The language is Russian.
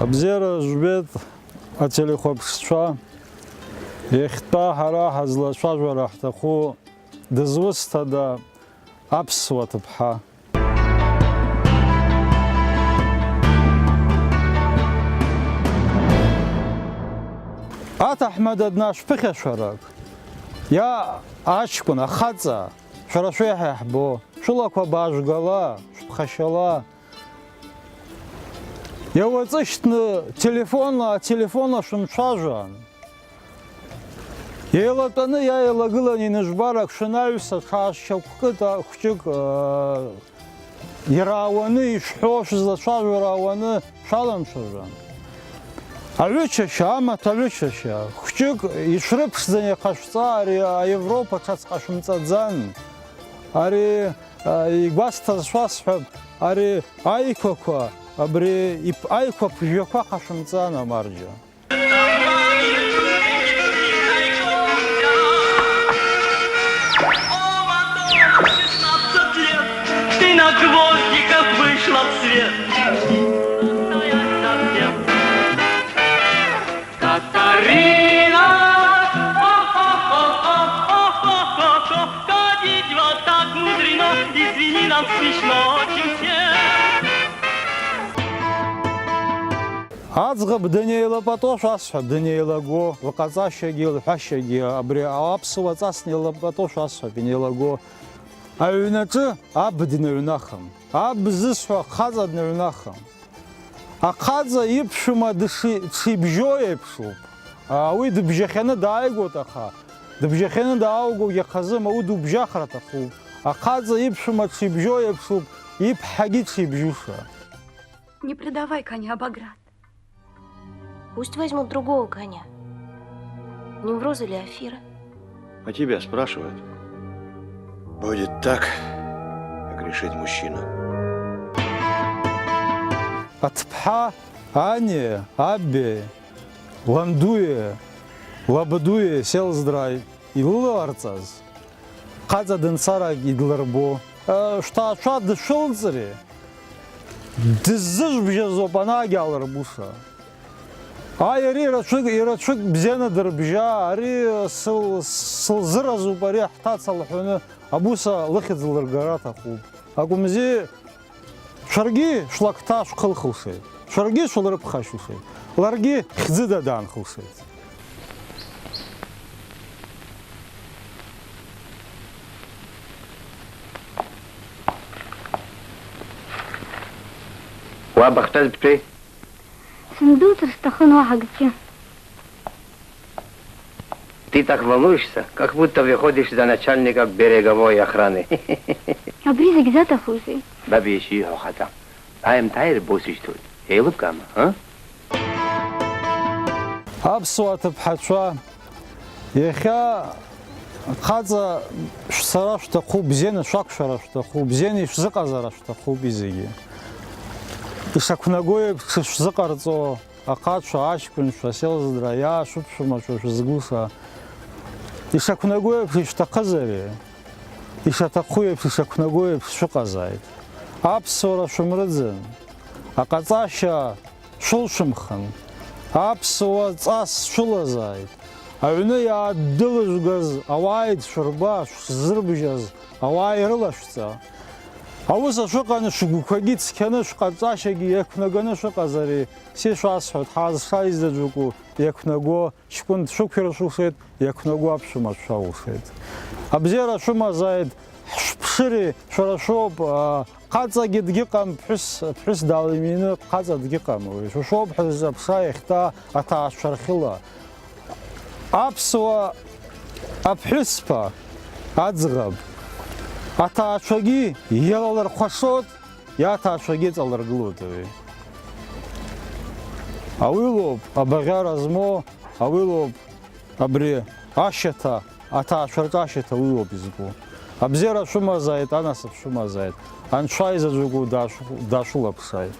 Абзера жбет ателехопшва ехта хара хазла шважва рахтаху дзвустада апсватбха. Ат Ахмад одна шпихе шарак. Я ачкуна хаца шарашвеха хбо шулаква бажгала шпхашала. Я вот ищу телефона шумшажан. Я латаны я лагыла не нажбарак шинаюса шашчакыта хчик яраваны шхош зашажу раваны шалам шажан. Алючаша ама талючаша хчик ишрыпш за не кашца а Европа чац кашумцадзан. Ари игваста швасхаб ари айкоква Абри и айко пжёка хашмцана марджа. Ты на гвоздиках вышла в свет. Катарина, ходить вот так мудрено, извини, нам смешно очень всем. Азгаб Даниэла Патош асхаб Даниэла го ваказашаги лхашаги абри апсува цаснела Патош асхаб Даниэла го айуначы абдинавнахам абзысва хазаднавнахам а хаза ипшума дыши чибжоя пшуп а уй дбжахена дайготаха дбжахена дауго яхазыма у дбжахратаху а хаза ипшума чибжоя пшуп ипхаги чибжуша. Не предавай коня, Баграт. Пусть возьмут другого коня. Невроз или Афира. А тебя спрашивают. Будет так, как решит мужчина. Атпха, Ане, Аббе, Ландуе, Лабадуе, Селздрай, и Луларцаз. Каза Денсара Гидларбо. Что шад шелцере. Дызж бжезопана гяларбуша. Ари рачук бзена дербжа, ари сылзыразу бари хтацалхуны абуса лыхидзлар гарата хуб. Агумзи шарги шлакташ кылхылшай. Шарги шулрып хашушай. Ларги хзыда дан хылшай. Уабахтаз бтей. Сундук стахану агти. Ты так волнуешься, как будто выходишь за начальника береговой охраны. Абри загзата хузи. Баби ещё хата. Айм тайр босиштут. Элып кама, а? Абсуат бхачва. Яха хаза сара что хуб зена шакшара что хуб зени шзаказара что хуб изиги. Ишакунагое шзакарцо акача ашкун шаселздра я шупшума шзгуса. Ишакунагое штаказаре. Ишатакуе шакунагое шуказайт. Апсора шумрыдзен. Акацаша шулшумхан. Апсуа цас шулазайт. Ауны я дылыжгаз авайт шурба зырбжаз авай рылашца. Ауса шуқаны шугукаги цканы шуқацашаги якнаганы шуқазари сешасхот хазшайзда жуку якнаго шкун шукфиршусет якнаго апшума шаусет. Абзера шума зайд пшири шарашоп qaza gidgiqam pus dalimini qaza dgiqam шоп хзапша ихта ата шархила апсва апхуспа adzгаб ата шоги ялалар хошот я та шоги залар глутови авилоп абагаразмо авилоп абри ашета ата шаркашета авилоп изгу абзера шума зайт анасып шума зайт аншайза жугу дашула псай